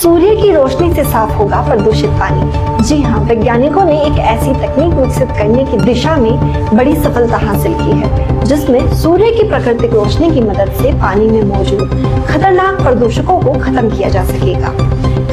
सूर्य की रोशनी से साफ होगा प्रदूषित पानी। जी हाँ, वैज्ञानिकों ने एक ऐसी तकनीक विकसित करने की दिशा में बड़ी सफलता हासिल की है, जिसमें सूर्य की प्राकृतिक रोशनी की मदद से पानी में मौजूद खतरनाक प्रदूषकों को खत्म किया जा सकेगा।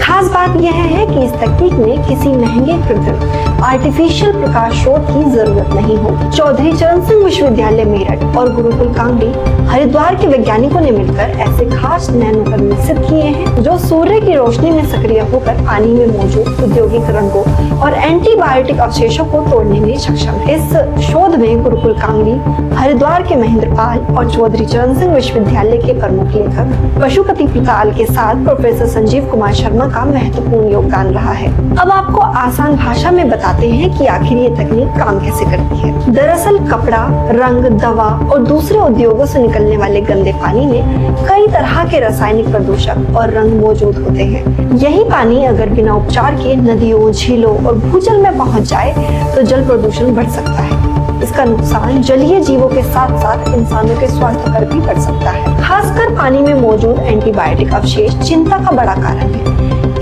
खास बात यह है कि इस तकनीक में किसी महंगे कृत्रिम आर्टिफिशियल प्रकाश स्रोत की जरूरत नहीं होगी। चौधरी चरण सिंह विश्वविद्यालय मेरठ और गुरुकुल कांगड़ी हरिद्वार के वैज्ञानिकों ने मिलकर ऐसे खास नैनोकण विकसित किए हैं, जो सूर्य की रोशनी में सक्रिय होकर पानी में मौजूद औद्योगिक रंगों और एंटीबायोटिक अवशेषों को तोड़ने में सक्षम है। इस शोध में गुरुकुल कांगड़ी हरिद्वार के महेंद्र पाल और चौधरी चरण सिंह विश्वविद्यालय के प्रमुख लेखक पशुपति प्रताल के साथ प्रोफेसर संजीव कुमार शर्मा का महत्वपूर्ण योगदान रहा है। अब आपको आसान भाषा में बताते हैं कि आखिर ये तकनीक काम कैसे करती है। दरअसल कपड़ा, रंग, दवा और दूसरे उद्योगों से निकलने वाले गंदे पानी में कई तरह के रासायनिक प्रदूषक और रंग मौजूद होते हैं। यही पानी अगर बिना उपचार के नदियों, झीलों और भूजल में पहुंच जाए तो जल प्रदूषण बढ़ सकता है। इसका नुकसान जलीय जीवों के साथ साथ इंसानों के स्वास्थ्य पर भी पड़ सकता है। खासकर पानी में मौजूद एंटीबायोटिक अवशेष चिंता का बड़ा कारण है।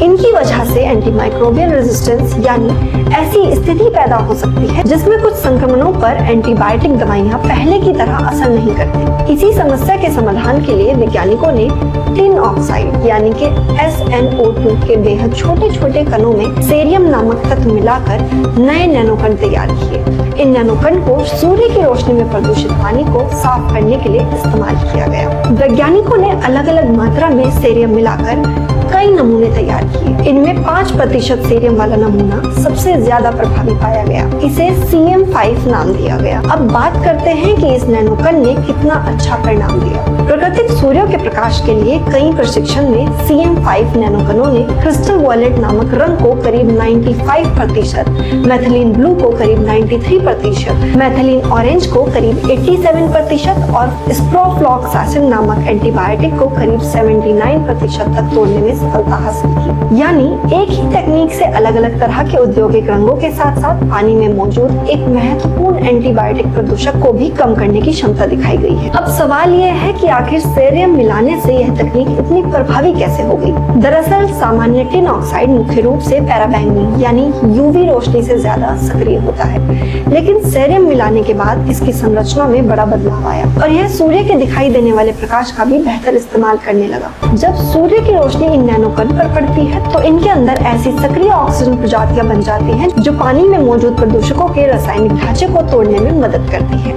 इनकी वजह से एंटीमाइक्रोबियल रेजिस्टेंस यानी ऐसी स्थिति पैदा हो सकती है जिसमें कुछ संक्रमणों पर एंटीबायोटिक दवाइयां पहले की तरह असर नहीं करती। इसी समस्या के समाधान के लिए वैज्ञानिकों ने टिन ऑक्साइड यानी कि SnO2 के बेहद छोटे छोटे कणों में सेरियम नामक तत्व मिलाकर नए नैनोकण तैयार किए। इन नैनोकण को सूर्य की रोशनी में प्रदूषित पानी को साफ करने के लिए इस्तेमाल किया गया। वैज्ञानिकों ने अलग अलग मात्रा में सेरियम मिलाकर कई नमूने तैयार किए। इनमें 5% सेरियम वाला नमूना सबसे ज्यादा प्रभावी पाया गया। इसे CM5 नाम दिया गया। अब बात करते हैं कि इस नैनोकण ने कितना अच्छा परिणाम दिया। प्राकृतिक सूर्य के प्रकाश के लिए कई प्रशिक्षण में CM5 नैनोकणों ने क्रिस्टल वॉयलेट नामक रंग को करीब 95%, मैथिलीन ब्लू को करीब 93%, मैथिलीन ऑरेंज को करीब 87% और स्प्रोफ्लॉक्सासिन नामक एंटीबायोटिक को करीब 79% तक तोड़ने में सफलता हासिल की। यानी एक ही तकनीक से अलग अलग तरह के औद्योगिक रंगों के साथ साथ पानी में मौजूद एक महत्वपूर्ण एंटीबायोटिक प्रदूषक को भी कम करने की क्षमता दिखाई गई है। अब सवाल यह है कि आखिर सेरियम मिलाने से यह तकनीक इतनी प्रभावी कैसे हो गई? दरअसल सामान्य टिन ऑक्साइड मुख्य रूप से पैराबैंगनी यानी UV रोशनी से ज्यादा सक्रिय होता है, लेकिन सेरियम मिलाने के बाद इसकी संरचना में बड़ा बदलाव आया और यह सूर्य के दिखाई देने वाले प्रकाश का भी बेहतर इस्तेमाल करने लगा। जब सूर्य की रोशनी इन नैनोकण पर पड़ती है तो इनके अंदर ऐसी सक्रिय ऑक्सीजन प्रजातियां बन जाती हैं जो पानी में मौजूद प्रदूषकों के रासायनिक ढांचे को तोड़ने में मदद करती है।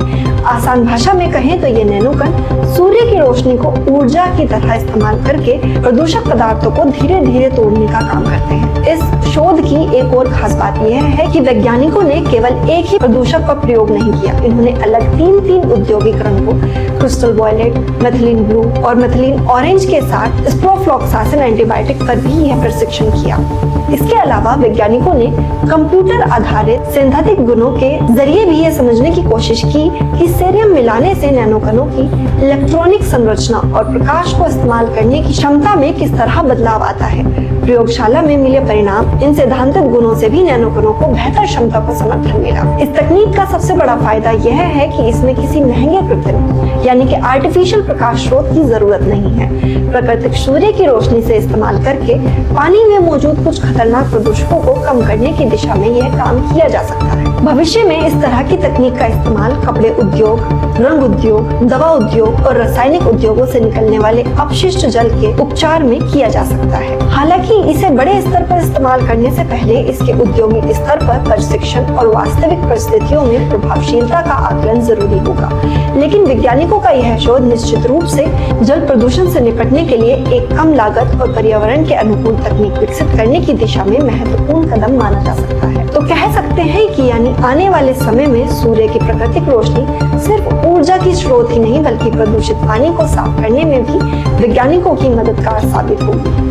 आसान भाषा में कहें तो ये नैनोकण सूर्य की रोशनी को ऊर्जा की तरह इस्तेमाल करके प्रदूषक पदार्थों को धीरे धीरे तोड़ने का काम करते हैं। इस शोध की एक और खास बात यह है कि वैज्ञानिकों ने केवल एक ही प्रदूषक का प्रयोग नहीं किया। इन्होंने अलग तीन औद्योगिक रंगों क्रिस्टल वॉयलेट, मैथिलीन ब्लू और मैथिलीन ऑरेंज के साथ स्प्रोफ्लॉक्सासिन एंटीबायोटिक पर भी यह प्रशिक्षण किया। इसके अलावा वैज्ञानिकों ने कंप्यूटर आधारित सिंथेटिक गुणों के जरिए भी यह समझने की कोशिश की कि सेरियम मिलाने से नैनोकणों की इलेक्ट्रॉनिक संरचना और प्रकाश को इस्तेमाल करने की क्षमता में किस तरह बदलाव आता है। प्रयोगशाला में मिले परिणाम इन सैद्धांतिक गुणों से भी नैनोकणों को बेहतर क्षमता को समर्थन मिला। इस तकनीक का सबसे बड़ा फायदा यह है कि इसमें किसी महंगे कृत्रिम यानी कि आर्टिफिशियल प्रकाश स्रोत की जरूरत नहीं है। प्राकृतिक सूर्य की रोशनी से इस्तेमाल करके पानी में मौजूद कुछ खतरनाक प्रदूषकों को कम करने की दिशा में यह काम किया जा सकता है। भविष्य में इस तरह की तकनीक का इस्तेमाल कपड़े उद्योग, रंग उद्योग, दवा उद्योग और रासायनिक उद्योगों से निकलने वाले अपशिष्ट जल के उपचार में किया जा सकता है। हालांकि इसे बड़े स्तर पर इस्तेमाल करने से पहले इसके औद्योगिक स्तर पर प्रशिक्षण और वास्तविक परिस्थितियों में प्रभावशीलता का आकलन जरूरी होगा। लेकिन वैज्ञानिकों का यह शोध निश्चित रूप से जल प्रदूषण से निपटने के लिए एक कम लागत और पर्यावरण के अनुकूल तकनीक विकसित करने की दिशा में महत्वपूर्ण कदम माना जा सकता है। तो कह सकते हैं कि यानी आने वाले समय में सूर्य की प्राकृतिक रोशनी सिर्फ ऊर्जा की स्रोत ही नहीं बल्कि प्रदूषित पानी को साफ करने में भी वैज्ञानिकों की मददगार साबित होगी।